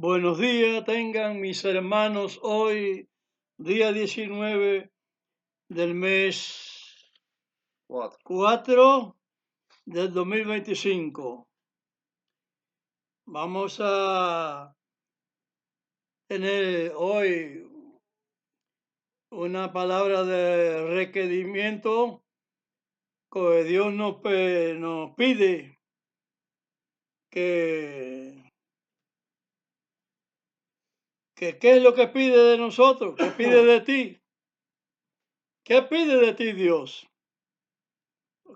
Buenos días tengan mis hermanos hoy, día 19 del mes 4 del 2025. Vamos a tener hoy una palabra de requerimiento que Dios nos pide que ¿qué es lo que pide de nosotros? ¿Qué pide de ti? ¿Qué pide de ti Dios?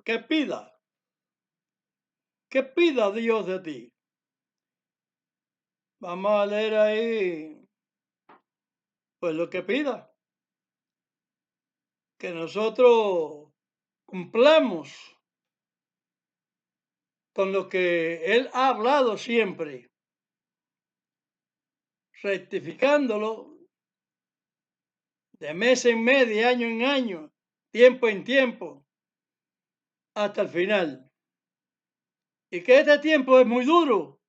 ¿Qué pida? ¿Qué pida Dios de ti? Vamos a leer ahí, pues lo que pida, que nosotros cumplamos con lo que Él ha hablado siempre, rectificándolo de mes en mes, de año en año, tiempo en tiempo, hasta el final. Y que este tiempo es muy duro,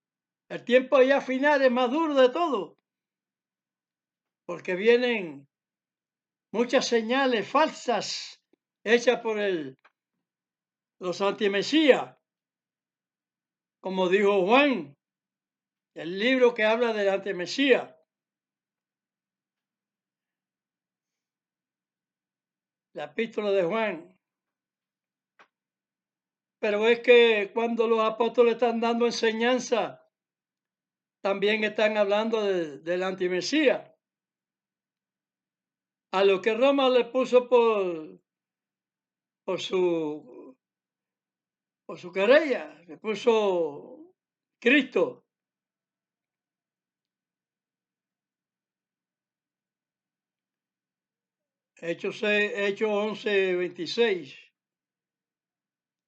el tiempo ya final es más duro de todo, porque vienen muchas señales falsas hechas por los antimesías, como dijo Juan, el libro que habla del antimesías. La epístola de Juan. Pero es que cuando los apóstoles están dando enseñanza, también están hablando del antimesías. A lo que Roma le puso por su, por su querella, le puso Cristo. Hechos 11:26,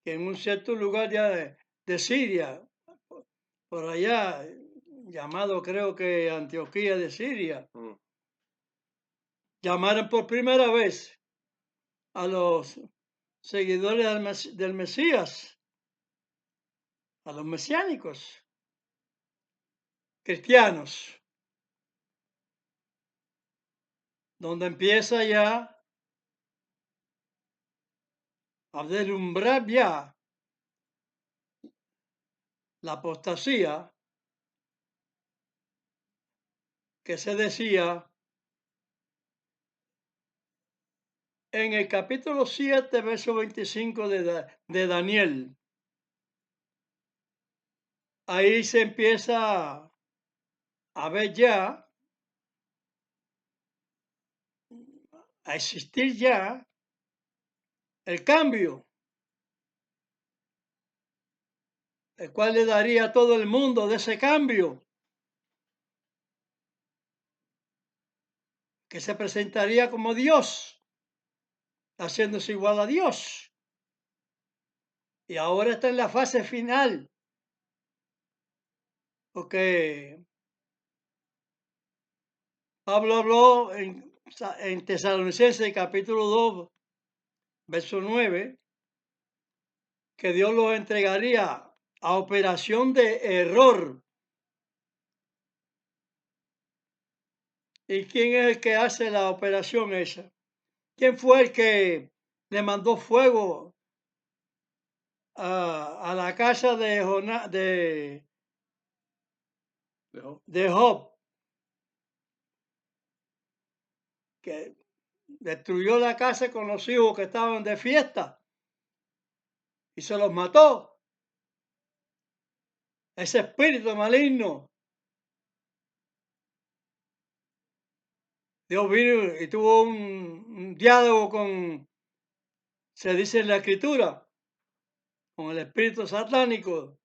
que en un cierto lugar ya de Siria, por allá, llamado creo que Antioquía de Siria, llamaron por primera vez a los seguidores del Mesías, a los mesiánicos cristianos, donde empieza ya a deslumbrar ya la apostasía que se decía en el capítulo 7, verso 25 de Daniel. Ahí se empieza a ver ya, a existir ya el cambio, el cual le daría a todo el mundo de ese cambio, que se presentaría como Dios, haciéndose igual a Dios. Y ahora está en la fase final, porque Pablo habló en Tesalonicenses capítulo 2, verso 9, que Dios los entregaría a operación de error. ¿Y quién es el que hace la operación esa? ¿Quién fue el que le mandó fuego a la casa de Job, que destruyó la casa con los hijos que estaban de fiesta y se los mató? Ese espíritu maligno. Dios vino y tuvo un diálogo se dice en la escritura, con el espíritu satánico.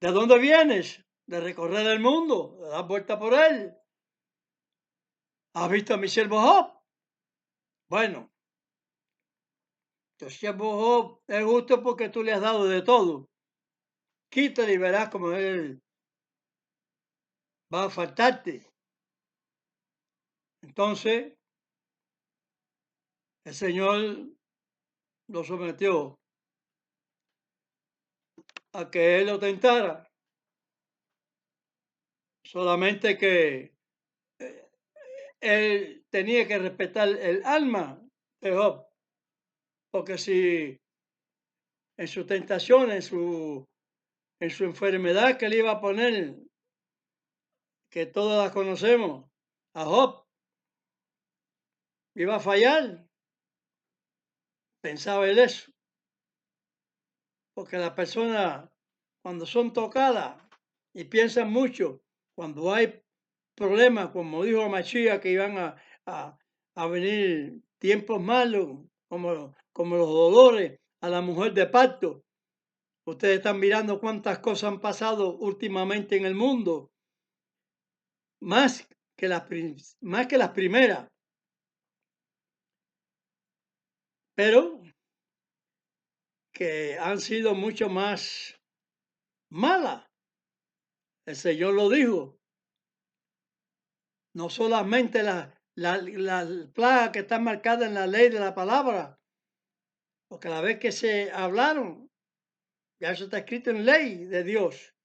¿De dónde vienes? De recorrer el mundo, de dar vuelta por él. ¿Has visto a mi siervo Job? Bueno, tu siervo Job es justo porque tú le has dado de todo. Quítale y verás como él va a faltarte. Entonces, el Señor lo sometió a que él lo tentara. Solamente que él tenía que respetar el alma de Job, porque si en su tentación, en su enfermedad que le iba a poner, que todas las conocemos, a Job, iba a fallar, pensaba él eso, porque las personas cuando son tocadas y piensan mucho, cuando hay problemas, como dijo Machía, que iban a venir tiempos malos, como los dolores a la mujer de parto. Ustedes están mirando cuántas cosas han pasado últimamente en el mundo, más más que las primeras, pero que han sido mucho más malas. El Señor lo dijo. No solamente las plagas que están marcadas en la ley de la palabra, porque a la vez que se hablaron, ya eso está escrito en ley de Dios,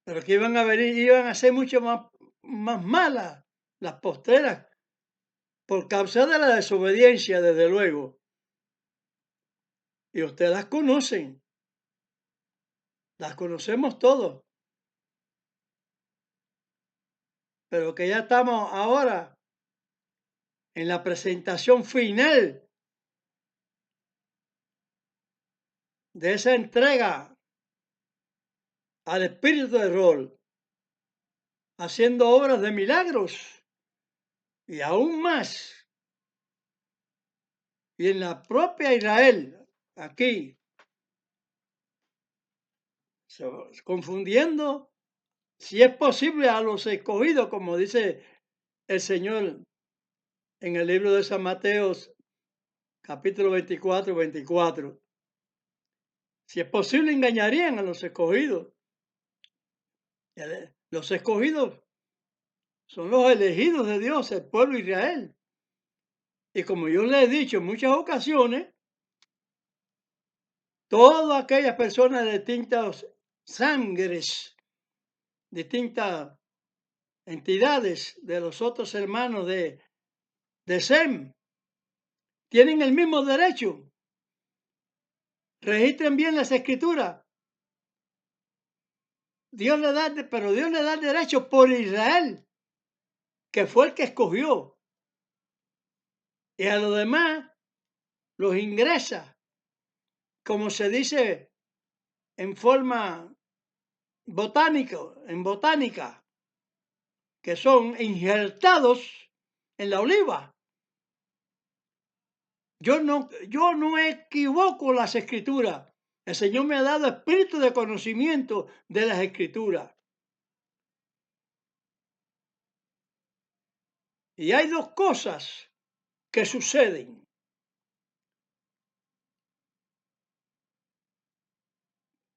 pero que iban a venir, iban a ser mucho más malas las postreras, por causa de la desobediencia, desde luego. Y ustedes las conocen, las conocemos todos, pero que ya estamos ahora en la presentación final de esa entrega al espíritu de rol, haciendo obras de milagros y aún más. Y en la propia Israel, aquí, confundiendo, si es posible, a los escogidos, como dice el Señor en el libro de San Mateo, capítulo 24. Si es posible, engañarían a los escogidos. Los escogidos son los elegidos de Dios, el pueblo de Israel. Y como yo les he dicho en muchas ocasiones, todas aquellas personas de distintas sangres, distintas entidades de los otros hermanos de Sem, tienen el mismo derecho. Registren bien las escrituras. Pero Dios le da el derecho por Israel, que fue el que escogió. Y a los demás los ingresa, como se dice en forma en botánica, que son injertados en la oliva. Yo no equivoco las escrituras. El Señor me ha dado espíritu de conocimiento de las escrituras. Y hay dos cosas que suceden.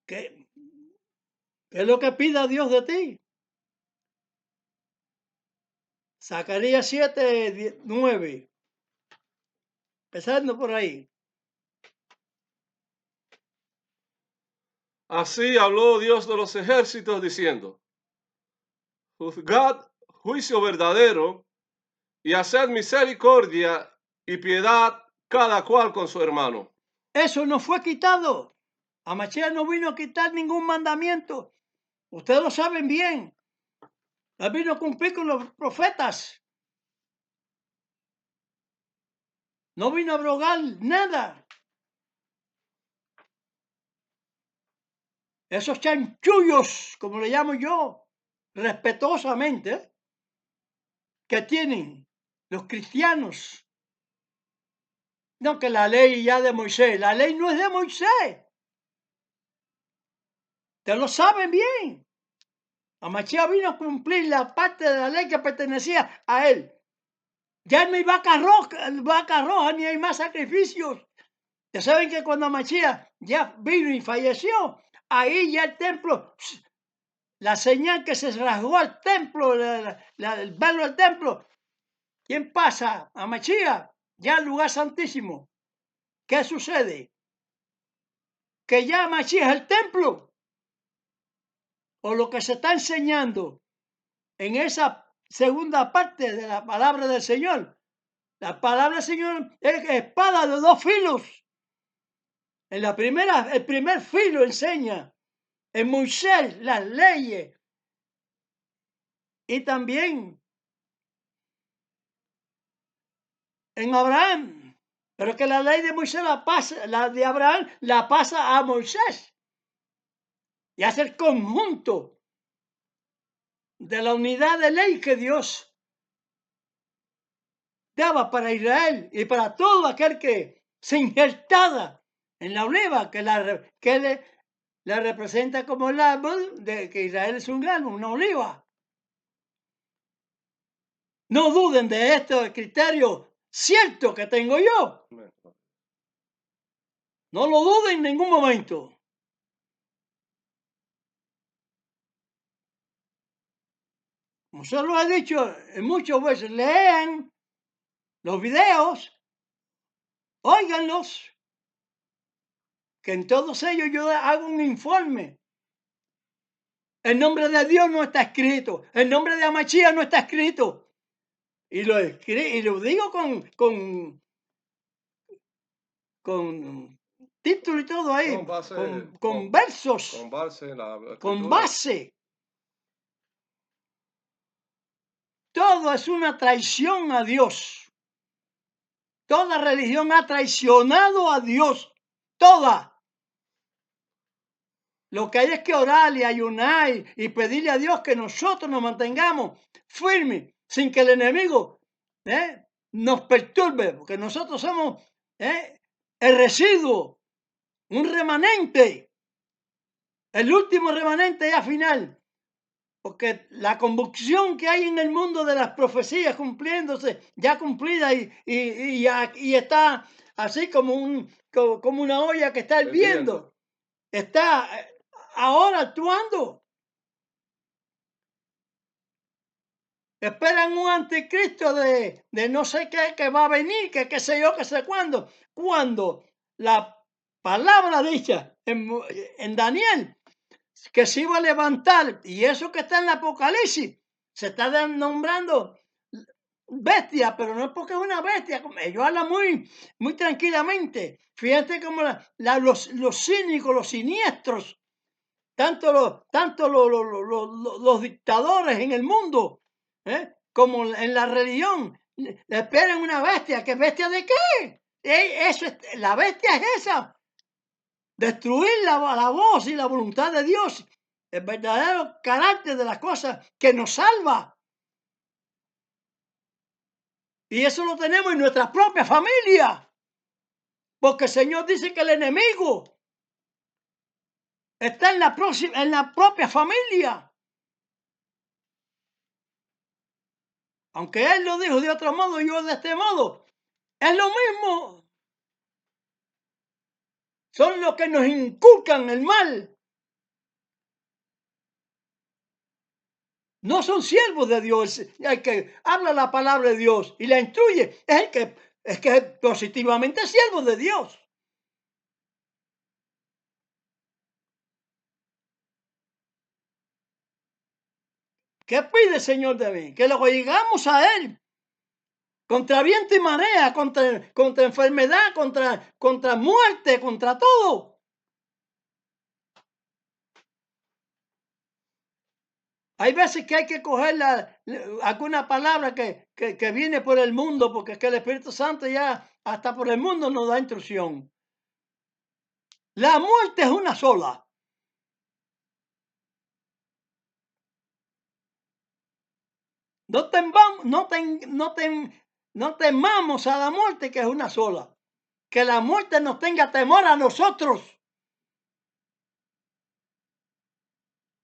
¿Qué es lo que pida Dios de ti? Zacarías 7:9. Empezando por ahí. Así habló Dios de los ejércitos diciendo: juzgad juicio verdadero y haced misericordia y piedad cada cual con su hermano. Eso no fue quitado. Amachía no vino a quitar ningún mandamiento. Ustedes lo saben bien. Él vino a cumplir con los profetas. No vino a abrogar nada. Esos chanchullos, como le llamo yo, respetuosamente, que tienen los cristianos. No que la ley ya de Moisés. La ley no es de Moisés. Te lo saben bien. Amachía vino a cumplir la parte de la ley que pertenecía a él. Ya no hay vaca roja, ni hay más sacrificios. Ya saben que cuando Amachía ya vino y falleció, ahí ya el templo, la señal que se rasgó al templo, el velo del templo. ¿Quién pasa? Amachía, ya al lugar santísimo. ¿Qué sucede? Que ya Amachía es el templo. o lo que se está enseñando en esa segunda parte de la palabra del Señor. La palabra del Señor es espada de dos filos. En la primera, el primer filo enseña en Moisés las leyes y también en Abraham. Pero que la ley de Moisés la de Abraham la pasa a Moisés y hace el conjunto de la unidad de ley que Dios daba para Israel y para todo aquel que se injertaba en la oliva, que le representa como el árbol de que Israel es un árbol, una oliva. No duden de este criterio cierto que tengo yo. No lo duden en ningún momento. Como se lo he dicho muchas veces, lean los videos, óiganlos, que en todos ellos yo hago un informe. El nombre de Dios no está escrito, el nombre de Amachía no está escrito. Y lo digo con título y todo ahí, con versos, con base. Todo es una traición a Dios. Toda religión ha traicionado a Dios. Toda. Lo que hay es que orar y ayunar y pedirle a Dios que nosotros nos mantengamos firmes sin que el enemigo nos perturbe, porque nosotros somos el residuo, un remanente, el último remanente ya final, porque la convulsión que hay en el mundo de las profecías cumpliéndose, ya cumplida y está así como una olla que está hirviendo, está ahora actuando. Esperan un anticristo de no sé qué que va a venir, que qué sé yo, qué sé cuándo. Cuando la palabra dicha en Daniel, que se iba a levantar, y eso que está en el Apocalipsis, se está nombrando bestia, pero no es porque es una bestia, ellos hablan muy tranquilamente. Fíjate como los cínicos, los siniestros, tanto los dictadores en el mundo, como en la religión, esperan una bestia. ¿Qué bestia de qué? La bestia es esa. Destruir la voz y la voluntad de Dios, el verdadero carácter de las cosas que nos salva. Y eso lo tenemos en nuestra propia familia. Porque el Señor dice que el enemigo está en la propia familia. Aunque Él lo dijo de otro modo y yo de este modo, es lo mismo. Son los que nos inculcan el mal. No son siervos de Dios. El que habla la palabra de Dios y la instruye es el que es positivamente siervo de Dios. ¿Qué pide el Señor de mí? Que lo llegamos a Él. Contra viento y marea, contra enfermedad, contra muerte, contra todo. Hay veces que hay que coger alguna palabra que viene por el mundo, porque es que el Espíritu Santo ya hasta por el mundo nos da instrucción. La muerte es una sola. No temamos a la muerte, que es una sola. Que la muerte nos tenga temor a nosotros.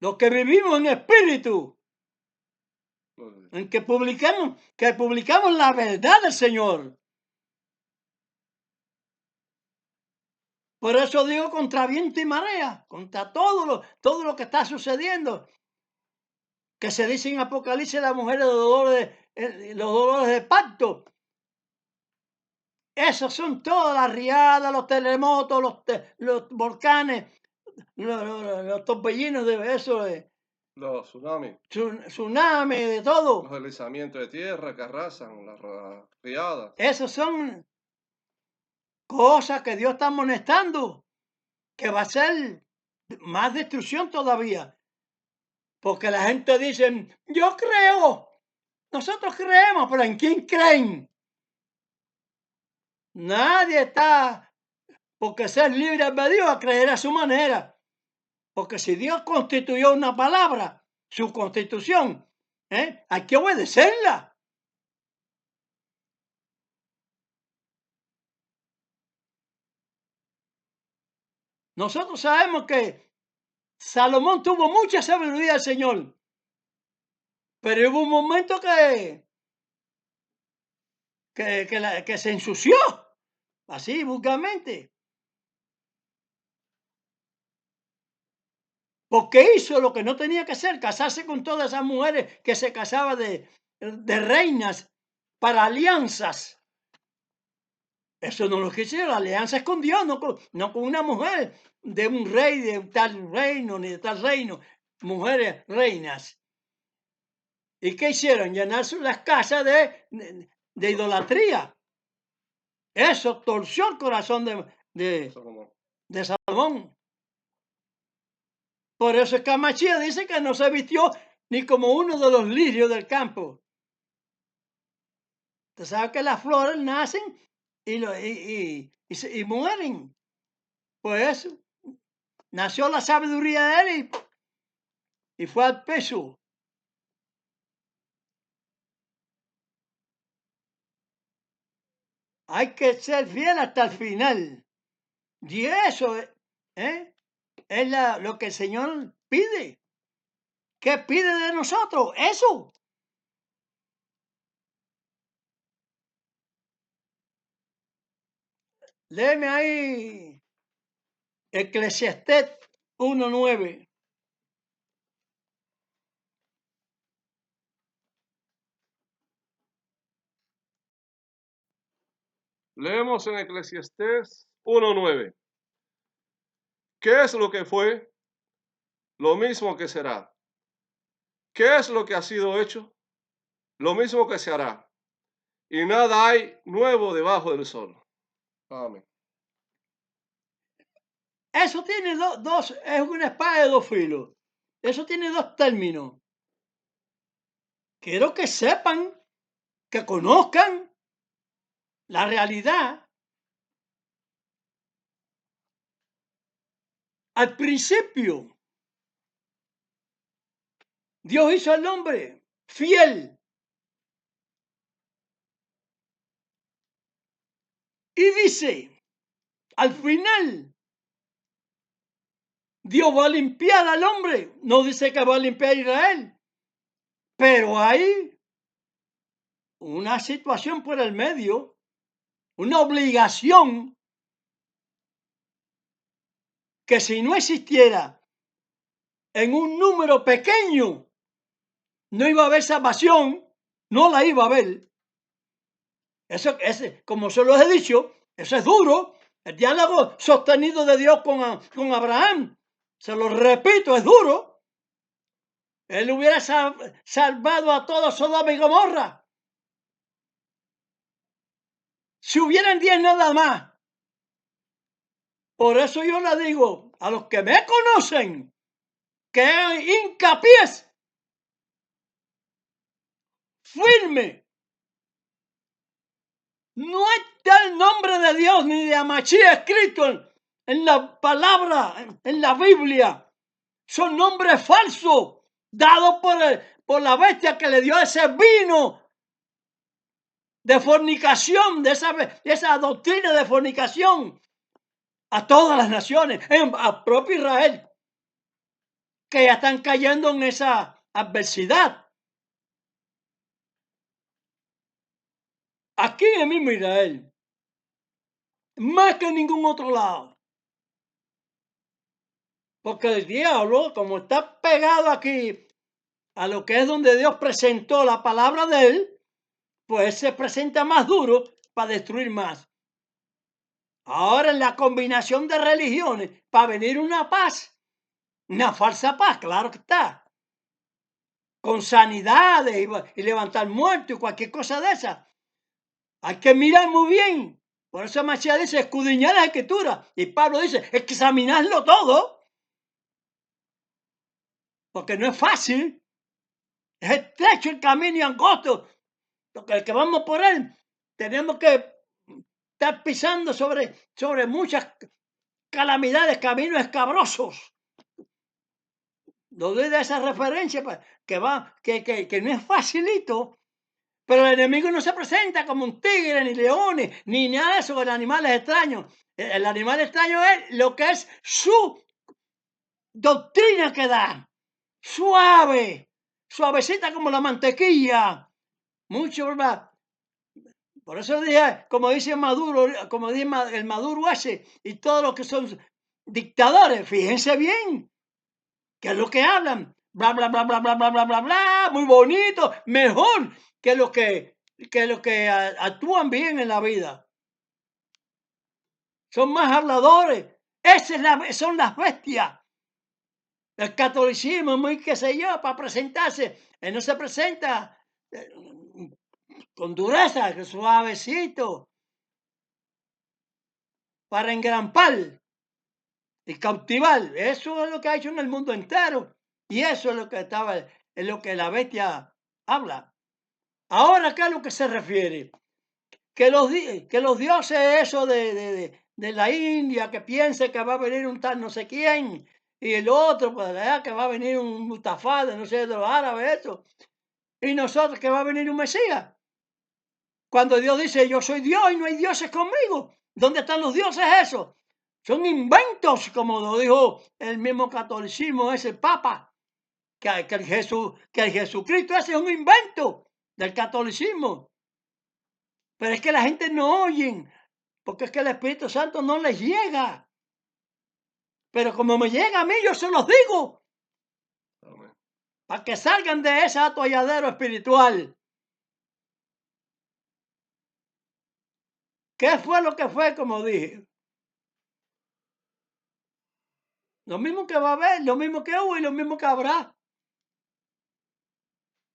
Los que vivimos en espíritu. En que publicamos la verdad del Señor. Por eso digo contra viento y marea, contra todo lo que está sucediendo. Que se dice en Apocalipsis las mujeres los dolores de parto. Esos son todas las riadas, los terremotos, los volcanes, los torbellinos de eso. Los tsunamis, tsunami, de los todo. deslizamientos de tierra que arrasan las riadas. Esas son cosas que Dios está amonestando, que va a ser más destrucción todavía. Porque la gente dice, yo creo, nosotros creemos, pero ¿en quién creen? Nadie está, porque ser libre albedrío a creer a su manera. Porque si Dios constituyó una palabra, su constitución, hay que obedecerla. Nosotros sabemos que Salomón tuvo mucha sabiduría del Señor, pero hubo un momento que se ensució, así vulgarmente, porque hizo lo que no tenía que hacer, casarse con todas esas mujeres que se casaban de reinas para alianzas. Eso no lo quisieron, la alianza es con Dios, no con una mujer de un rey de tal reino ni de tal reino, mujeres reinas. ¿Y qué hicieron? Llenar las casas de idolatría. Eso torció el corazón de Salomón. Por eso es que Amachía dice que no se vistió ni como uno de los lirios del campo. Usted sabe que las flores nacen y mueren. Pues nació la sabiduría de él y fue al peso. Hay que ser fiel hasta el final. Y eso es lo que el Señor pide. ¿Qué pide de nosotros? Eso. Léeme ahí Eclesiastés 1:9. Leemos en Eclesiastés 1:9. ¿Qué es lo que fue? Lo mismo que será. ¿Qué es lo que ha sido hecho? Lo mismo que se hará. Y nada hay nuevo debajo del sol. Amén. Eso tiene dos, es una espada de dos filos. Eso tiene dos términos. Quiero que sepan, que conozcan la realidad. Al principio, Dios hizo al hombre fiel. Y dice, al final, Dios va a limpiar al hombre. No dice que va a limpiar a Israel. Pero hay una situación por el medio, una obligación que si no existiera en un número pequeño, no iba a haber salvación, no la iba a haber. Eso es, como se los he dicho, eso es duro. El diálogo sostenido de Dios con Abraham, se lo repito, es duro. Él hubiera salvado a todos Sodoma y Gomorra. Si hubieran 10 nada más. Por eso yo le digo a los que me conocen que hincapié firme. No está el nombre de Dios ni de Amachía escrito en la palabra, en la Biblia. Son nombres falsos dados por la bestia que le dio ese vino de fornicación, de esa doctrina de fornicación a todas las naciones, a propio Israel, que ya están cayendo en esa adversidad. Aquí en el mismo Israel, más que en ningún otro lado. Porque el diablo, como está pegado aquí a lo que es donde Dios presentó la palabra de él, pues se presenta más duro para destruir más. Ahora en la combinación de religiones, para venir una paz, una falsa paz, claro que está. con sanidades y levantar muertos y cualquier cosa de esa. Hay que mirar muy bien. Por eso Macías dice, escudriñar la escritura. Y Pablo dice, examinarlo todo. Porque no es fácil. Es estrecho el camino y angosto. Porque el que vamos por él, tenemos que estar pisando sobre muchas calamidades, caminos escabrosos. No doy de esa referencia pues, que no es facilito. Pero el enemigo no se presenta como un tigre, ni leones, ni nada de eso, con animales extraños. El animal extraño es lo que es su doctrina que da. Suave, suavecita como la mantequilla. Mucho, ¿verdad? Por eso dije, como dice Maduro, como dice el Maduro ese, y todos los que son dictadores, fíjense bien, qué es lo que hablan. Bla, bla, bla, bla, bla, bla, bla, bla, bla, muy bonito, mejor que los que actúan bien en la vida. Son más habladores. Son las bestias. El catolicismo, muy qué sé yo, para presentarse. Él no se presenta con dureza, suavecito, para engrampar y cautivar. Eso es lo que ha hecho en el mundo entero. Y eso es lo que es lo que la bestia habla. Ahora, ¿qué es lo que se refiere? Que los dioses, eso de la India, que piense que va a venir un tal no sé quién, y el otro, pues allá, que va a venir un Mustafa, de no sé, de los árabes, eso. Y nosotros, que va a venir un Mesías. Cuando Dios dice, yo soy Dios y no hay dioses conmigo. ¿Dónde están los dioses esos? Son inventos, como lo dijo el mismo catolicismo, ese papa, que el Jesucristo ese es un invento del catolicismo. Pero es que la gente no oye, porque es que el Espíritu Santo no les llega. Pero como me llega a mí, yo se los digo, Amén. para que salgan de ese atolladero espiritual. ¿Qué fue lo que fue, como dije? Lo mismo que va a haber, lo mismo que hubo y lo mismo que habrá.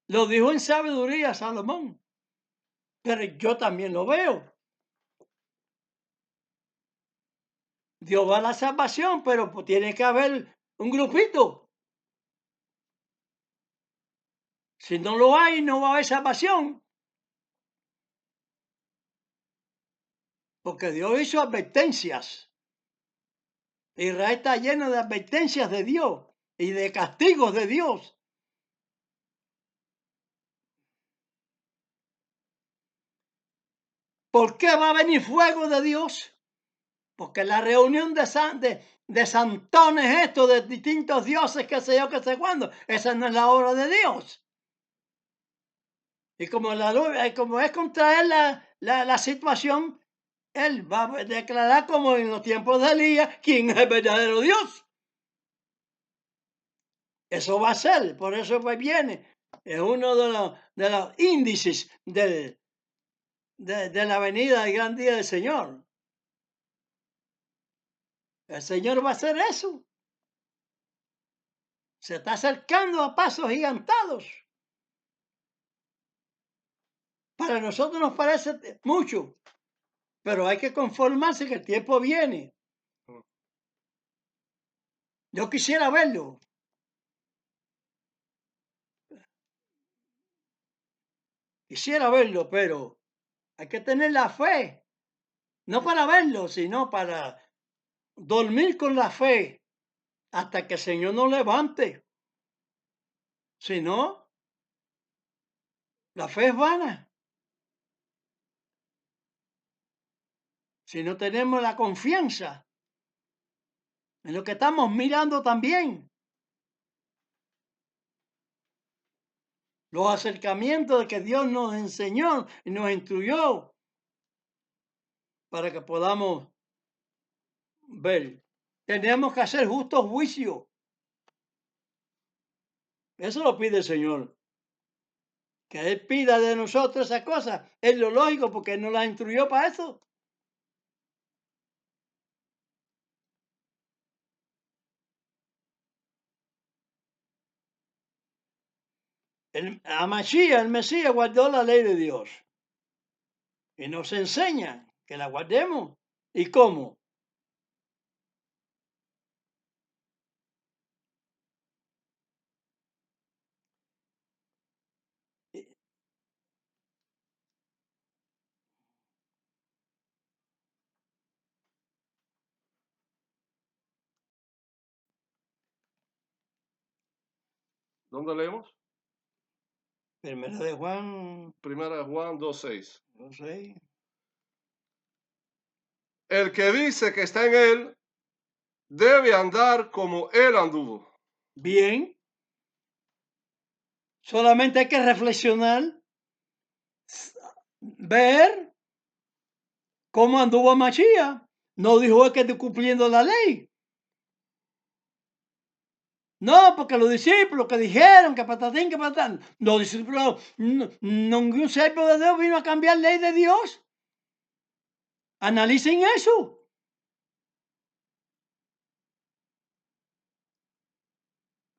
Lo dijo en sabiduría Salomón. Pero yo también lo veo. Dios va a la salvación, pero pues tiene que haber un grupito. Si no lo hay, no va a haber salvación. Porque Dios hizo advertencias. Israel está lleno de advertencias de Dios y de castigos de Dios. ¿Por qué va a venir fuego de Dios? Porque la reunión de santones estos, de distintos dioses, que sé yo, que sé cuándo, esa no es la obra de Dios. Y como es contraer la situación, él va a declarar como en los tiempos de Elías quién es el verdadero Dios. Eso va a ser, por eso pues viene. Es uno de los índices de la venida del gran día del Señor. El Señor va a hacer eso. Se está acercando a pasos gigantados. Para nosotros nos parece mucho, pero hay que conformarse que el tiempo viene. Yo quisiera verlo. Quisiera verlo, pero hay que tener la fe. No para verlo, sino para dormir con la fe hasta que el Señor nos levante. Si no, la fe es vana. Si no tenemos la confianza en lo que estamos mirando también. Los acercamientos de que Dios nos enseñó y nos instruyó para que podamos ver. Tenemos que hacer justo juicio. Eso lo pide el Señor. Que Él pida de nosotros esas cosas. Es lo lógico porque Él nos las instruyó para eso. A Mashiach, el Mesías, guardó la ley de Dios. Y nos enseña que la guardemos. ¿Y cómo? ¿Dónde leemos? Primera de Juan, Primera de Juan 2:6. no sé. El que dice que está en él debe andar como él anduvo. Bien. Solamente hay que reflexionar, ver cómo anduvo Mashiach. No dijo que estoy cumpliendo la ley. No, porque los discípulos que dijeron que patatín, que patán. Los discípulos, ningún siervo de Dios vino a cambiar ley de Dios. Analicen eso.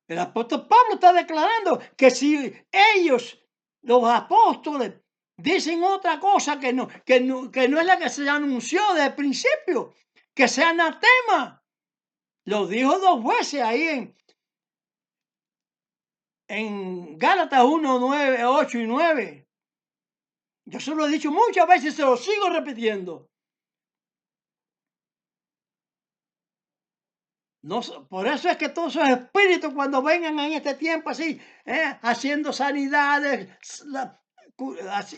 El apóstol Pablo está declarando que si ellos, los apóstoles, dicen otra cosa que no es la que se anunció desde el principio, que sea anatema. Lo dijo 2 veces ahí en Gálatas 1, 9, 8 y 9. Yo se lo he dicho muchas veces, se lo sigo repitiendo. No, por eso es que todos esos espíritus cuando vengan en este tiempo así, haciendo sanidades,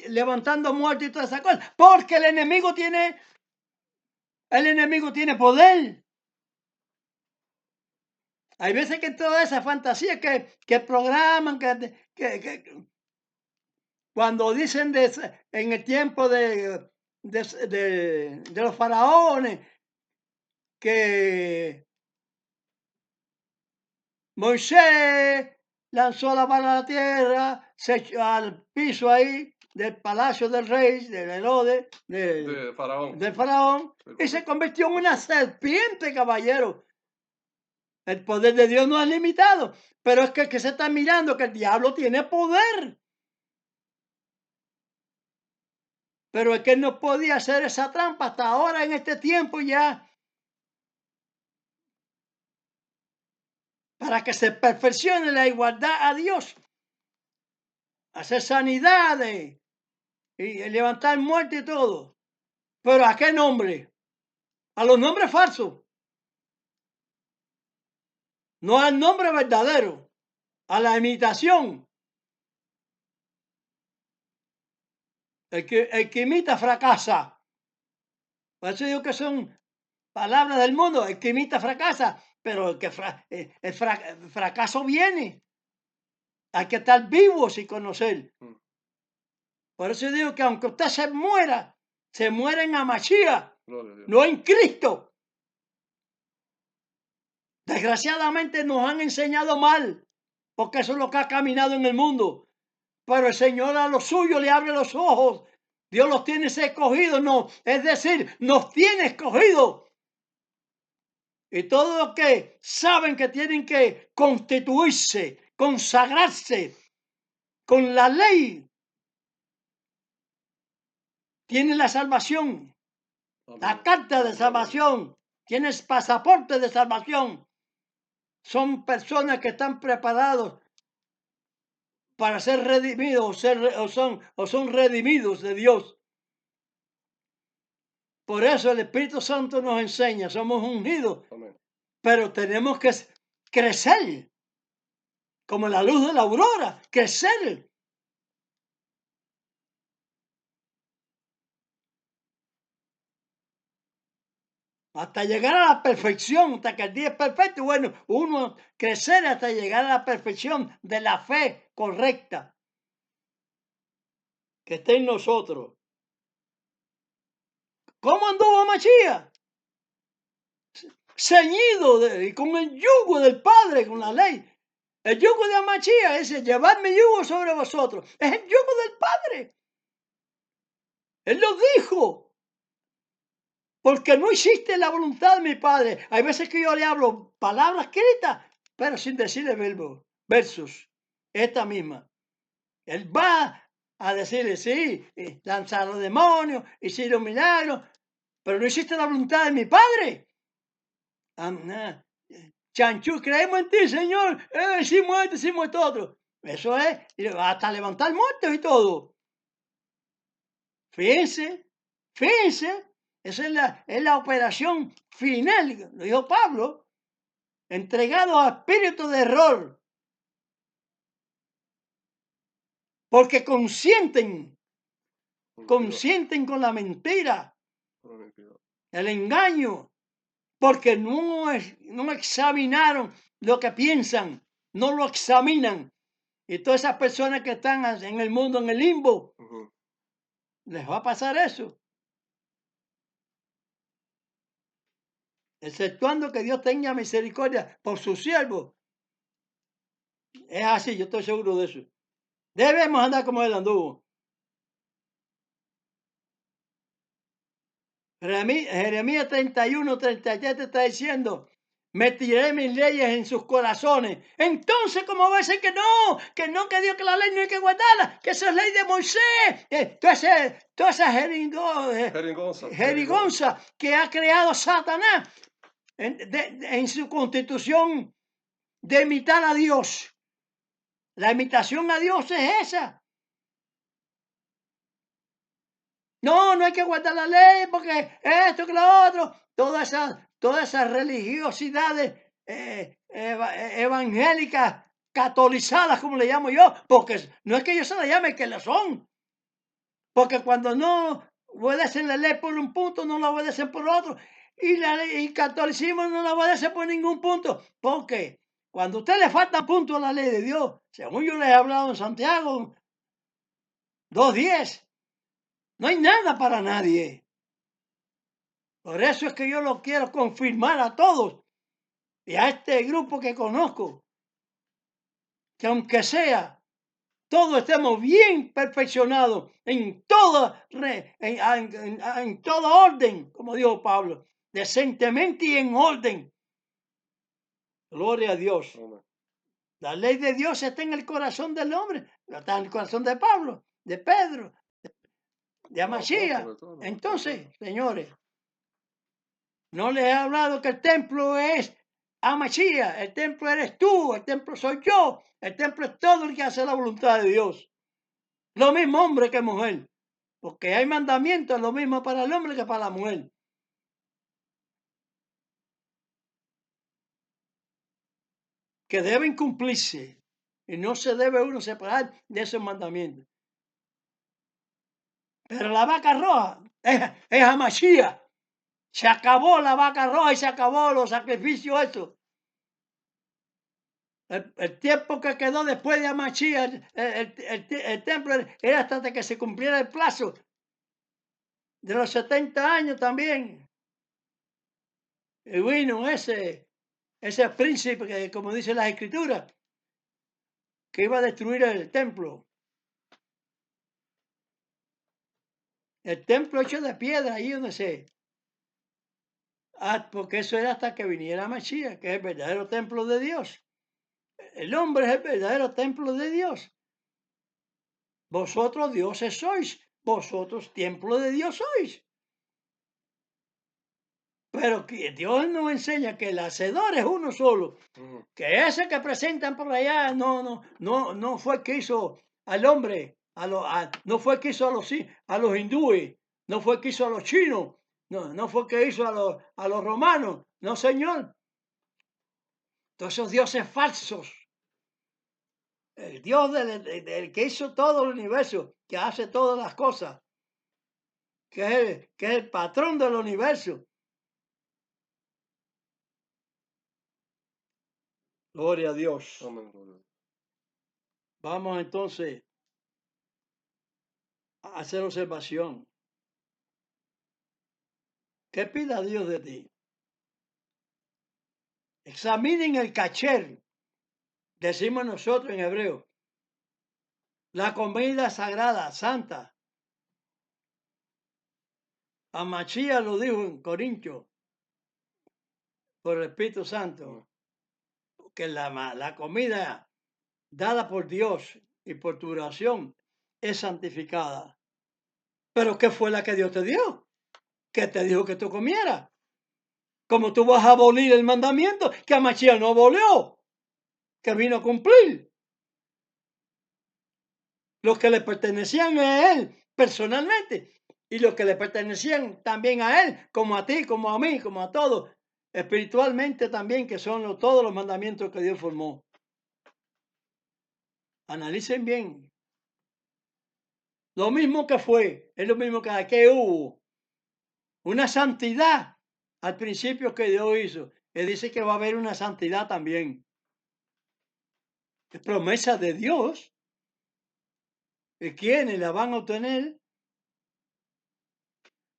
levantando muertos y todas esas cosas, porque el enemigo tiene poder. Hay veces que toda esa fantasía que programan, que cuando dicen en el tiempo de los faraones que Moisés lanzó la vara a la tierra, se echó al piso ahí del palacio del rey, del Herodes, De Faraón. del faraón, Sí, y se correcto. convirtió en una serpiente, caballero. El poder de Dios no es limitado, pero es que se está mirando que el diablo tiene poder. Pero es que él no podía hacer esa trampa hasta ahora en este tiempo ya. Para que se perfeccione la igualdad a Dios. Hacer sanidades y levantar muerte y todo. ¿Pero a qué nombre? A los nombres falsos. No al nombre verdadero. A la imitación. El que imita fracasa. Por eso digo que son palabras del mundo. El que imita fracasa. Pero el fracaso viene. Hay que estar vivos y conocer. Por eso digo que aunque usted se muera en Mashiach, no en Cristo. Desgraciadamente nos han enseñado mal, porque eso es lo que ha caminado en el mundo. Pero el Señor a los suyos le abre los ojos. Dios los tiene escogidos, no, es decir, nos tiene escogidos. Y todos los que saben que tienen que constituirse, consagrarse con la ley, tienen la salvación, la carta de salvación, tienes pasaporte de salvación. Son personas que están preparados para ser redimidos o son redimidos de Dios. Por eso el Espíritu Santo nos enseña, somos ungidos, pero tenemos que crecer como la luz de la aurora, crecer. Hasta llegar a la perfección, hasta que el día es perfecto. Bueno, uno crecer hasta llegar a la perfección de la fe correcta que está en nosotros. ¿Cómo anduvo Mashiach? Ceñido y con el yugo del Padre, con la ley. El yugo de Mashiach es llevar mi yugo sobre vosotros. Es el yugo del Padre. Él lo dijo. Porque no hiciste la voluntad de mi Padre. Hay veces que yo le hablo palabras escritas, pero sin decirle versos. Esta misma. Él va a decirle, sí, lanzar los demonios, hicieron milagros, pero no hiciste la voluntad de mi Padre. Chanchú, creemos en ti, Señor. Hicimos esto, hicimos esto otro. Eso es, hasta levantar muertos y todo. Fíjense, fíjense, esa es la operación final, lo dijo Pablo, entregado a espíritu de error, porque consienten con la mentira, el engaño, porque no examinaron lo que piensan, no lo examinan. Y todas esas personas que están en el mundo, en el limbo, les va a pasar eso. Exceptuando que Dios tenga misericordia por sus siervos. Es así, yo estoy seguro de eso. Debemos andar como él anduvo. Jeremías 31, 37 está diciendo, metiré mis leyes en sus corazones. Entonces, ¿cómo va a ser que no, que Dios, que la ley no hay que guardarla, que esa es ley de Moisés? Toda esa jerigonza que ha creado Satanás en su constitución de imitar a Dios. La imitación a Dios es esa. No, no hay que guardar la ley porque esto que lo otro. Todas esas religiosidades evangélicas, catolizadas, como le llamo yo, porque no es que yo se la llame, que lo son. Porque cuando no obedecen la ley por un punto, no la obedecen por otro. Y el catolicismo no la obedece por ningún punto. Porque cuando a usted le falta punto a la ley de Dios, según yo les he hablado en Santiago 2:10, no hay nada para nadie. Por eso es que yo lo quiero confirmar a todos y a este grupo que conozco, que aunque sea, todos estemos bien perfeccionados en todo orden, como dijo Pablo, decentemente y en orden. Gloria a Dios. La ley de Dios está en el corazón del hombre, está en el corazón de Pablo, de Pedro, de Amasías. Entonces, señores, no les he hablado que el templo es Amasías, el templo eres tú, el templo soy yo, el templo es todo el que hace la voluntad de Dios. Lo mismo hombre que mujer, porque hay mandamientos, lo mismo para el hombre que para la mujer. Que deben cumplirse y no se debe uno separar de esos mandamientos. Pero la vaca roja es Amasías. Se acabó la vaca roja y se acabó los sacrificios esos. El tiempo que quedó después de Amasías, el templo era hasta que se cumpliera el plazo de los 70 años también. Y vino ese príncipe, que, como dice las escrituras, que iba a destruir el templo. El templo hecho de piedra, ahí donde se... porque eso era hasta que viniera Mashiach, que es el verdadero templo de Dios. El hombre es el verdadero templo de Dios. Vosotros dioses sois, vosotros templo de Dios sois. Pero que Dios nos enseña que el hacedor es uno solo. Que ese que presentan por allá no fue que hizo al hombre, no fue que hizo a los hindúes, no fue que hizo a los chinos, no fue que hizo a los romanos, no, señor. Todos esos dioses falsos. El Dios del que hizo todo el universo, que hace todas las cosas, que es el patrón del universo. Gloria a Dios. Vamos entonces a hacer observación. ¿Qué pide Dios de ti? Examinen el cacher, decimos nosotros en hebreo, la comida sagrada, santa. Amachía lo dijo en Corintios por el Espíritu Santo, que la comida dada por Dios y por tu oración es santificada. ¿Pero qué fue la que Dios te dio? Que te dijo que tú comieras. Como tú vas a abolir el mandamiento que a Mashiach no abolió, que vino a cumplir. Los que le pertenecían a él personalmente y los que le pertenecían también a él, como a ti, como a mí, como a todos, espiritualmente también, que son todos los mandamientos que Dios formó. Analicen bien. Lo mismo que fue, es lo mismo que hubo. Una santidad al principio que Dios hizo. Él dice que va a haber una santidad también. Es promesa de Dios. ¿Y quiénes la van a obtener?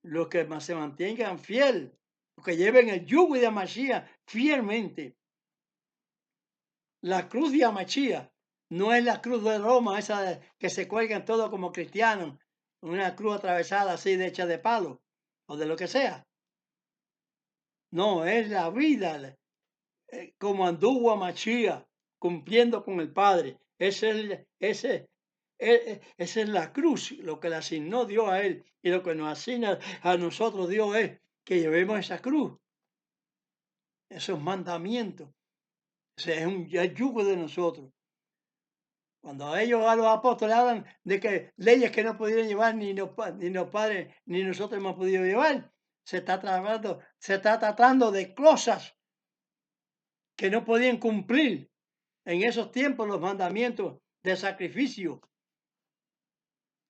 Los que se mantengan fiel, los que lleven el yugo de Mashiach fielmente. La cruz de Mashiach no es la cruz de Roma, esa que se cuelgan todos como cristianos, una cruz atravesada así de hecha de palo o de lo que sea. No, es la vida, como anduvo Mashiach, cumpliendo con el Padre. Esa es la cruz, lo que le asignó Dios a él y lo que nos asigna a nosotros Dios es que llevemos esa cruz, esos mandamientos. O sea, es yugo de nosotros. Cuando ellos a los apóstoles hablan de que leyes que no pudieron llevar ni los padres ni nosotros hemos podido llevar, se está tratando de cosas que no podían cumplir en esos tiempos los mandamientos de sacrificio,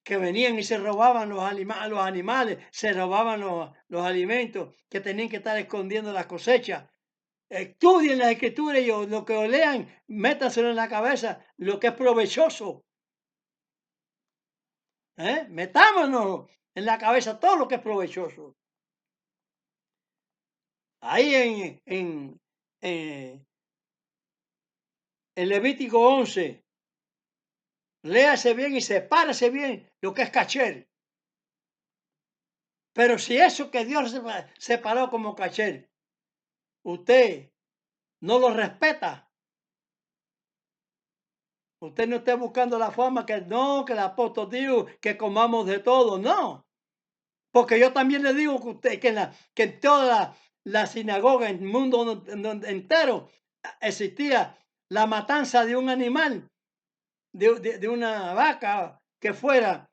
que venían y se robaban los animales, se robaban los alimentos, que tenían que estar escondiendo las cosechas. Estudien las escrituras y lo que lean, métanselo en la cabeza, lo que es provechoso. Metámonos en la cabeza todo lo que es provechoso. Ahí en Levítico 11, léase bien y sepárese bien lo que es cacher. Pero si eso que Dios separó como cacher, usted no lo respeta, usted no esté buscando la forma que no, que el apóstol dijo que comamos de todo, no. Porque yo también le digo que usted, que en toda la sinagoga, en el mundo entero, existía la matanza de un animal, de una vaca que fuera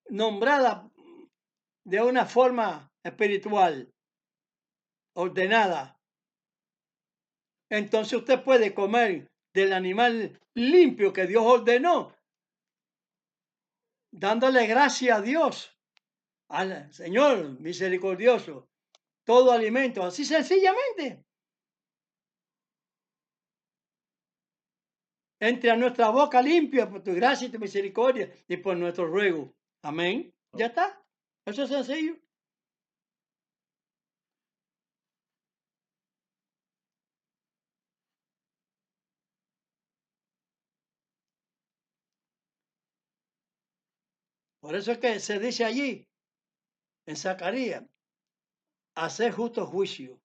nombrada de una forma espiritual, ordenada. Entonces usted puede comer del animal limpio que Dios ordenó, dándole gracias a Dios, al Señor misericordioso, todo alimento, así sencillamente. Entre a nuestra boca limpia por tu gracia y tu misericordia y por nuestro ruego. Amén. Ya está. Eso es sencillo. Por eso es que se dice allí, en Zacarías, hacer justo juicio.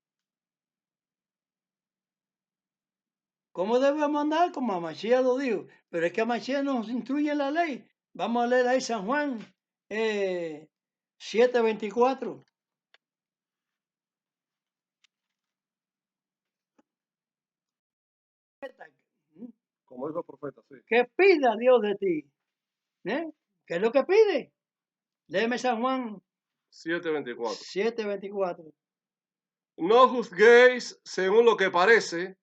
¿Cómo debemos andar? Como Mashiach lo dijo. Pero es que Mashiach nos instruye en la ley. Vamos a leer ahí San Juan 7:24. Como dijo el profeta, sí. ¿Qué pida Dios de ti? ¿Qué es lo que pide? Léeme San Juan 7:24. 7:24. No juzguéis según lo que parece,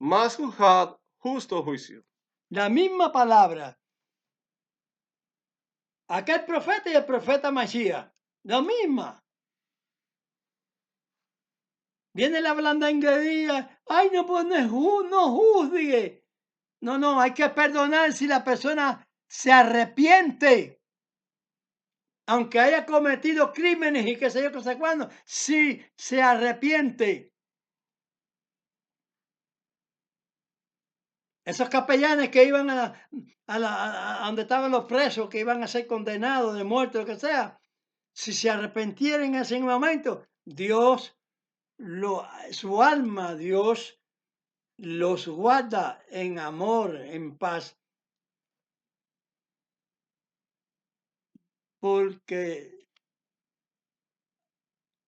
mas juzgad justo juicio. La misma palabra. Aquel profeta y el profeta Mashiach. La misma. Viene la blandenguería. Ay, no, pues no juzgue. No, hay que perdonar si la persona se arrepiente. Aunque haya cometido crímenes y qué sé yo, qué sé cuándo. Si se arrepiente. Esos capellanes que iban a donde estaban los presos, que iban a ser condenados de muerte, lo que sea. Si se arrepintieran en ese momento, Dios, su alma, Dios los guarda en amor, en paz. porque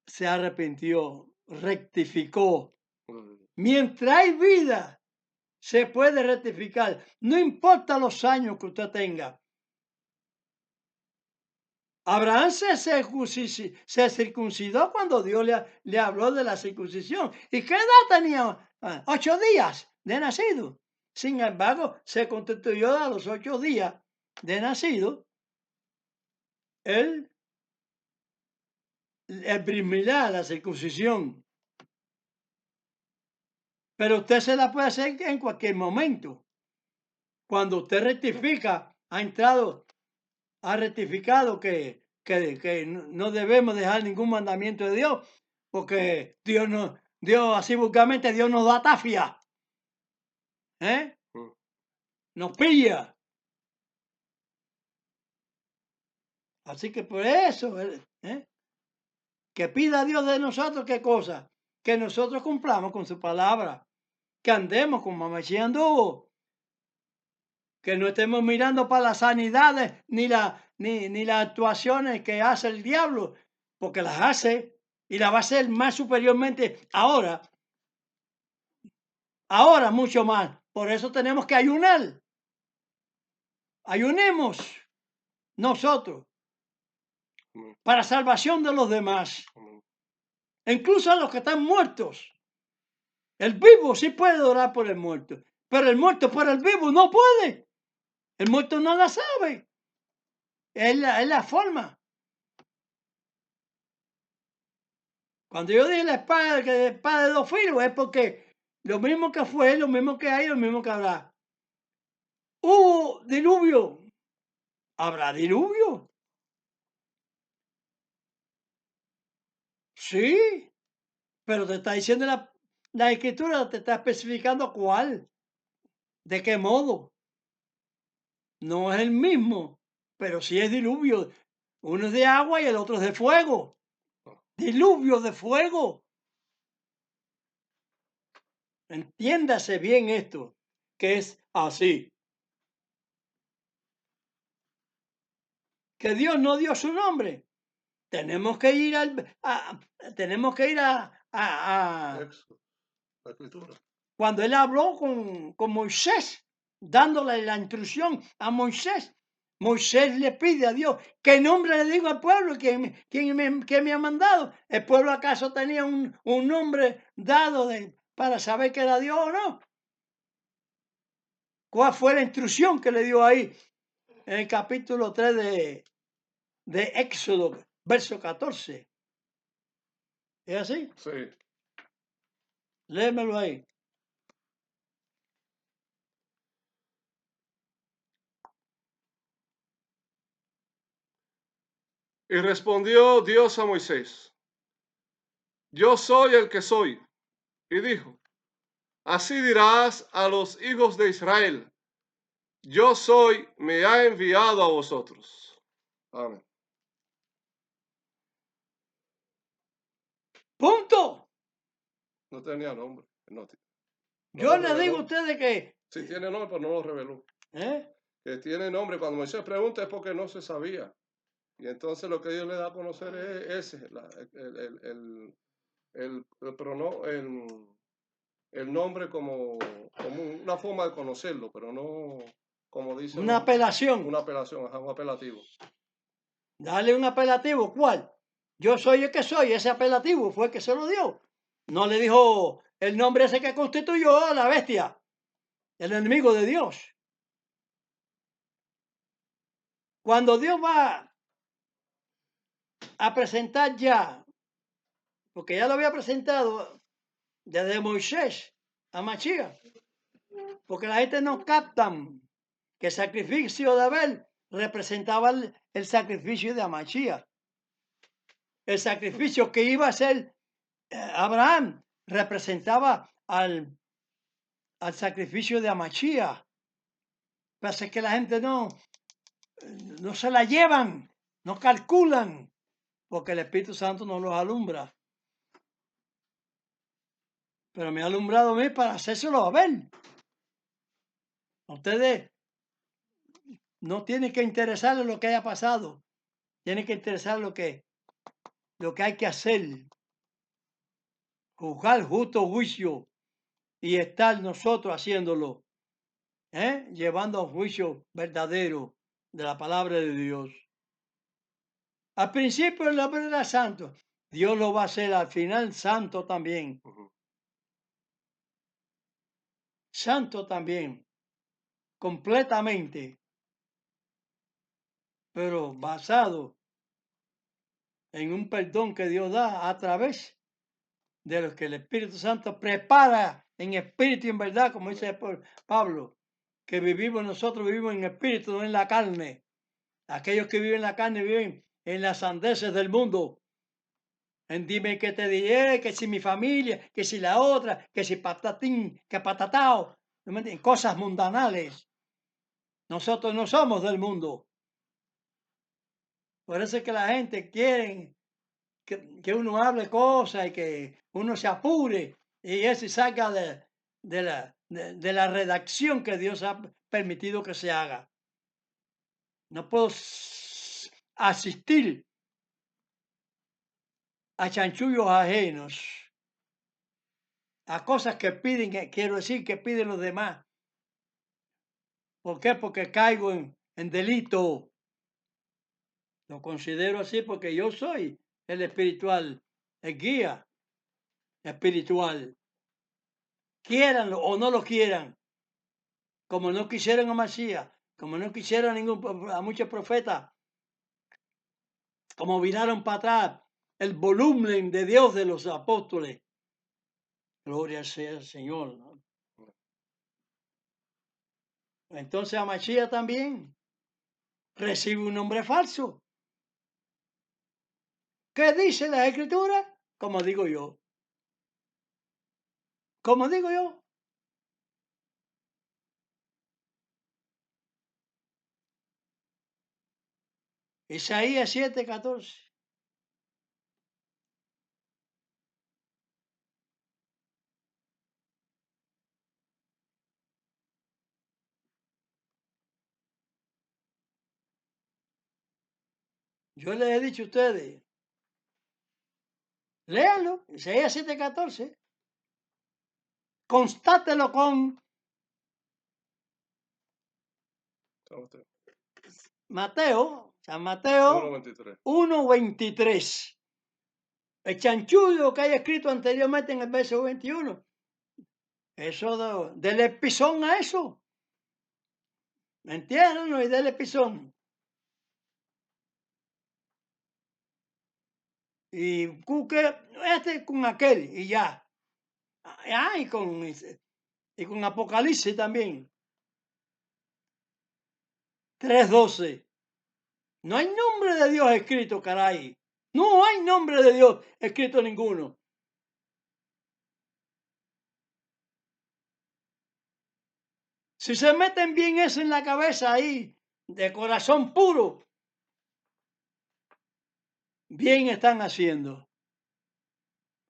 se arrepintió, rectificó. Mientras hay vida, se puede rectificar. No importa los años que usted tenga. Abraham se circuncidó cuando Dios le habló de la circuncisión. ¿Y qué edad tenía? 8 días de nacido. Sin embargo, se constituyó a los 8 días de nacido el primer la circuncisión. Pero usted se la puede hacer en cualquier momento. Cuando usted rectifica, ha rectificado que no debemos dejar ningún mandamiento de Dios, porque Dios así vulgarmente, Dios nos da tafia. Nos pilla. Así que por eso, que pida a Dios de nosotros qué cosa, que nosotros cumplamos con su palabra, que andemos como Mashiach anduvo, que no estemos mirando para las sanidades ni las actuaciones que hace el diablo, porque las hace y las va a hacer más superiormente ahora mucho más. Por eso tenemos que ayunar. Ayunemos nosotros para salvación de los demás, incluso a los que están muertos. El vivo sí puede orar por el muerto, pero el muerto por el vivo no puede. El muerto no la sabe. Es la forma. Cuando yo dije la espada de dos filos, es porque lo mismo que fue, lo mismo que hay, lo mismo que habrá. Hubo diluvio. ¿Habrá diluvio? Sí, pero te está diciendo la escritura, te está especificando cuál, de qué modo. No es el mismo, pero sí es diluvio. Uno es de agua y el otro es de fuego. Diluvio de fuego. Entiéndase bien esto, que es así. Que Dios no dio su nombre. Tenemos que ir a La escritura. cuando él habló con Moisés, dándole la instrucción a Moisés. Moisés le pide a Dios, ¿qué nombre le digo al pueblo? ¿Quién me ha mandado? ¿El pueblo acaso tenía un nombre dado para saber que era Dios o no? ¿Cuál fue la instrucción que le dio ahí en el capítulo 3 de Éxodo, verso 14? ¿Es así? Sí. Léemelo ahí. Y respondió Dios a Moisés, yo soy el que soy. Y dijo, así dirás a los hijos de Israel, yo soy, me ha enviado a vosotros. Amén. Punto. No tenía nombre. No, Yo le digo a ustedes que... Sí tiene nombre, pero no lo reveló. ¿Eh? Que tiene nombre. Cuando Moisés pregunta es porque no se sabía. Y entonces lo que Dios le da a conocer es ese, el nombre como una forma de conocerlo, pero no como dice. Una apelación. Una apelación, un apelativo. Dale un apelativo. ¿Cuál? Yo soy el que soy. Ese apelativo fue el que se lo dio. No le dijo el nombre ese que constituyó a la bestia, el enemigo de Dios. Cuando Dios va a presentar ya, porque ya lo había presentado desde Moisés a Mashiach, porque la gente no captan que el sacrificio de Abel representaba el sacrificio de Mashiach. El sacrificio que iba a hacer Abraham representaba al sacrificio de Mashiach. Pasa que la gente no se la llevan, no calculan, porque el Espíritu Santo no los alumbra. Pero me ha alumbrado a mí para hacérselo a ver. Ustedes no tienen que interesarles lo que haya pasado. tiene que interesar lo que hay que hacer, juzgar justo juicio y estar nosotros haciéndolo, llevando a un juicio verdadero de la palabra de Dios. Al principio el hombre era santo, Dios lo va a hacer al final santo también. Santo también, completamente, pero basado en un perdón que Dios da a través de los que el Espíritu Santo prepara en espíritu y en verdad, como dice Pablo, que nosotros vivimos en espíritu, no en la carne. Aquellos que viven en la carne viven en las sandeces del mundo. En dime que te diré, que si mi familia, que si la otra, que si patatín, que patatao, cosas mundanales. Nosotros no somos del mundo. Por eso es que la gente quiere que uno hable cosas y que uno se apure y eso salga de la redacción que Dios ha permitido que se haga. No puedo asistir a chanchullos ajenos, a cosas que piden, quiero decir, que piden los demás. ¿Por qué? Porque caigo en delito. Lo considero así porque yo soy el espiritual, el guía espiritual. Quieranlo o no lo quieran, como no quisieron a Masías, como no quisieron a muchos profetas, como viraron para atrás el volumen de Dios de los apóstoles. Gloria sea el Señor, ¿no? Entonces a Masías también recibe un nombre falso. ¿Qué dice la Escritura? Como digo yo. Como digo yo. Isaías 7:14. Yo les he dicho a ustedes, léanlo, Isaías 7:14. Constátelo con San Mateo 1:23. El chanchullo que hay escrito anteriormente en el verso 21. Eso dele pisón a eso. Entiéndanlo y dele pisón. Y cuque con aquel y ya. Y con Apocalipsis también. 3:12. No hay nombre de Dios escrito, caray. No hay nombre de Dios escrito ninguno. Si se meten bien eso en la cabeza ahí, de corazón puro, bien están haciendo.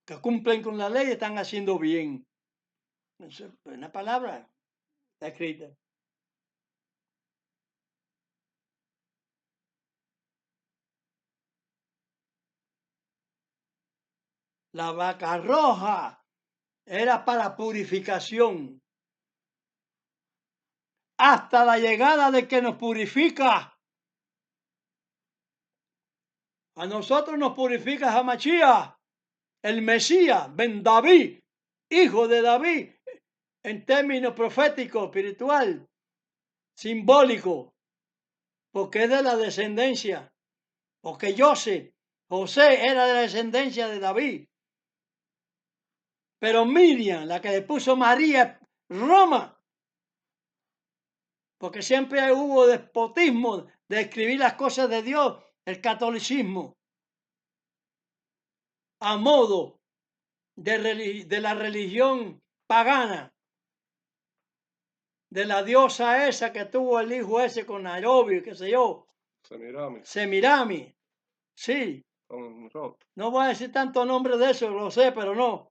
Que cumplen con la ley, están haciendo bien. Una palabra está escrita. La vaca roja era para purificación. Hasta la llegada de que nos purifica. A nosotros nos purifica Hamachías, el Mesías, Ben David, hijo de David, en términos proféticos, espiritual, simbólico, porque es de la descendencia, porque José era de la descendencia de David. Pero Miriam, la que le puso María, Roma, porque siempre hubo despotismo de escribir las cosas de Dios, el catolicismo, a modo de la religión pagana, de la diosa esa que tuvo el hijo ese con Nairobi, qué sé yo. Semiramis. Sí. No voy a decir tanto nombre de eso, lo sé, pero no.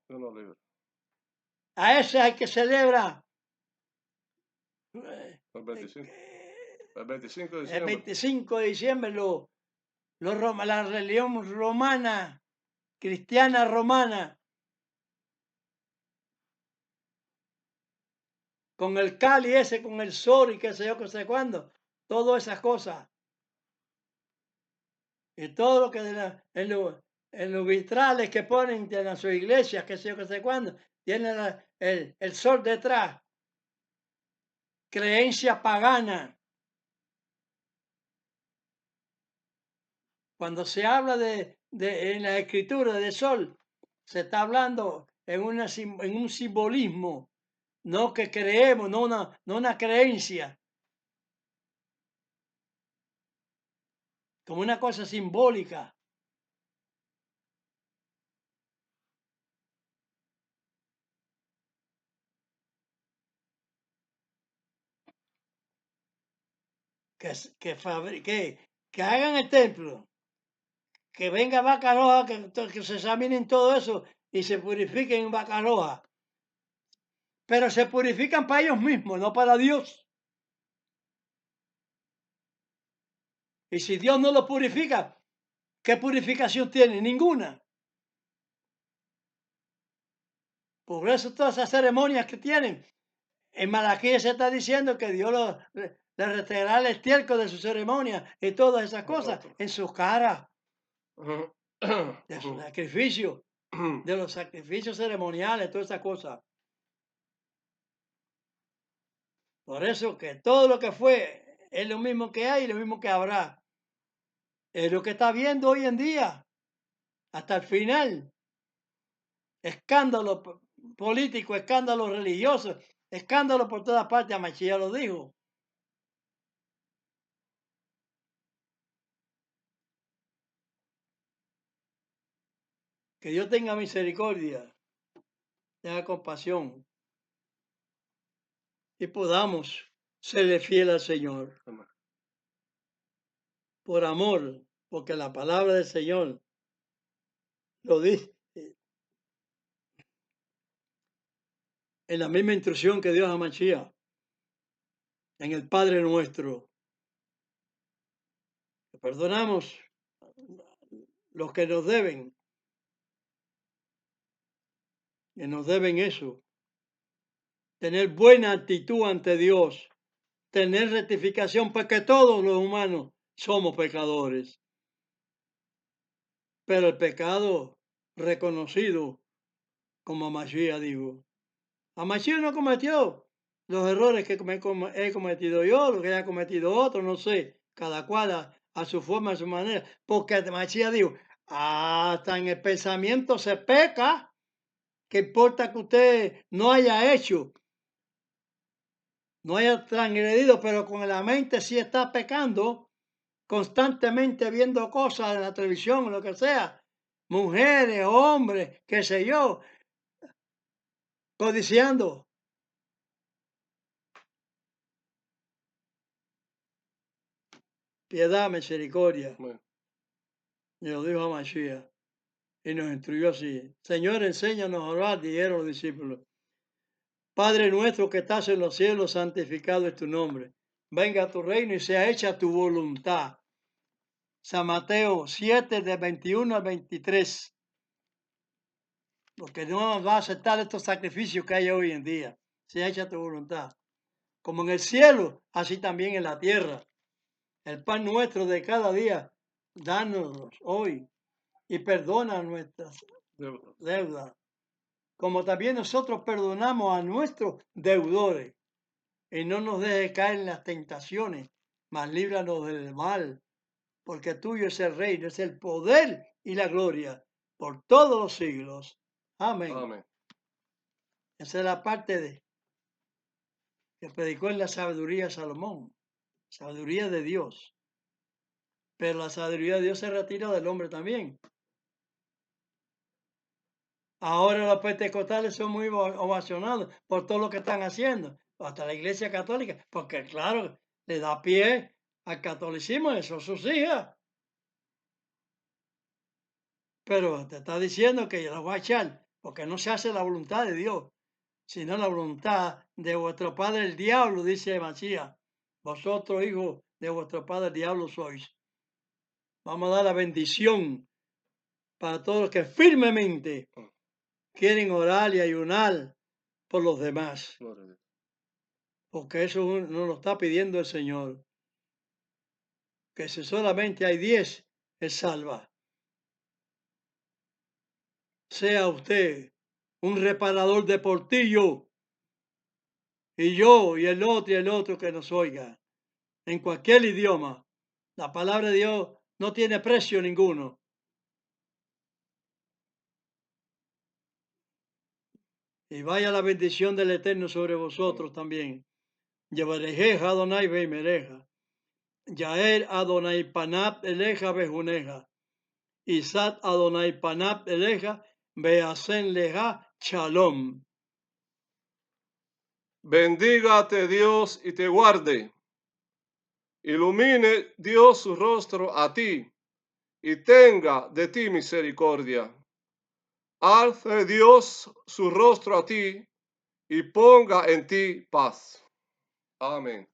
A ese hay que celebra. El 25 de El diciembre. 25 de diciembre la religión romana, cristiana romana, con el Cali ese, con el sol y qué sé yo, qué sé cuándo, todas esas cosas. Y todo lo que en los vitrales que ponen en sus iglesias, qué sé yo, qué sé cuándo, tiene el sol detrás. Creencia pagana. Cuando se habla en la escritura de sol, se está hablando en un simbolismo, no que creemos, no una creencia, como una cosa simbólica. Que hagan el templo, que venga vaca roja, que se examinen todo eso y se purifiquen en vaca roja. Pero se purifican para ellos mismos, no para Dios. Y si Dios no los purifica, ¿qué purificación tiene? Ninguna. Por eso todas esas ceremonias que tienen. En Malaquías se está diciendo que Dios le retirará el estiércol de su ceremonia y todas esas cosas en sus caras, de su sacrificio, de los sacrificios ceremoniales, todas esas cosas. Por eso que todo lo que fue es lo mismo que hay y lo mismo que habrá. Es lo que está viendo hoy en día, hasta el final. Escándalo político, escándalo religioso, escándalo por todas partes. Mashiach lo dijo. Que Dios tenga misericordia, tenga compasión y podamos serle fiel al Señor. Por amor, porque la palabra del Señor lo dice en la misma instrucción que Dios a Mashiach, en el Padre nuestro. Perdonamos los que nos deben eso. Tener buena actitud ante Dios, tener rectificación, porque todos los humanos somos pecadores. Pero el pecado reconocido, como Mashiach dijo. Mashiach no cometió los errores que he cometido yo, lo que haya cometido otro, no sé, cada cual a su forma, a su manera. Porque Mashiach dijo, hasta en el pensamiento se peca, que importa que usted no haya hecho, no haya transgredido, pero con la mente sí está pecando, constantemente viendo cosas en la televisión, lo que sea, mujeres, hombres, qué sé yo, codiciando. Piedad, misericordia. Bueno. Y lo dijo a Mashiach. Y nos instruyó así. Señor, enséñanos a orar, dijeron los discípulos. Padre nuestro que estás en los cielos, santificado es tu nombre. Venga a tu reino y sea hecha tu voluntad. San Mateo 7, de 21 al 23. Porque no nos va a aceptar estos sacrificios que hay hoy en día. Sea hecha tu voluntad. Como en el cielo, así también en la tierra. El pan nuestro de cada día, danos hoy. Y perdona nuestras deudas, como también nosotros perdonamos a nuestros deudores. Y no nos dejes caer en las tentaciones, mas líbranos del mal, porque tuyo es el reino, es el poder y la gloria por todos los siglos. Amén. Amén. Esa es la parte que predicó en la sabiduría de Salomón, sabiduría de Dios. Pero la sabiduría de Dios se retira del hombre también. Ahora los pentecostales son muy ovacionados por todo lo que están haciendo, hasta la Iglesia Católica, porque claro, le da pie al catolicismo, eso sus hijas. Pero te está diciendo que los va a echar, porque no se hace la voluntad de Dios, sino la voluntad de vuestro padre el diablo, dice Masías. Vosotros, hijos de vuestro padre el diablo, sois. Vamos a dar la bendición para todos los que firmemente quieren orar y ayunar por los demás, Gloria a Dios. porque eso no lo está pidiendo el Señor. Que si solamente hay 10, Él salva. Sea usted un reparador de portillo, y yo y el otro que nos oiga, en cualquier idioma. La palabra de Dios no tiene precio ninguno. Y vaya la bendición del Eterno sobre vosotros también. Yevarejeja Adonai veimereja. Yael Adonai panab eleja bejuneja. Isat Adonai panab eleja beasen leja shalom. Bendígate Dios y te guarde. Ilumine Dios su rostro a ti y tenga de ti misericordia. Alce Dios su rostro a ti y ponga en ti paz. Amén.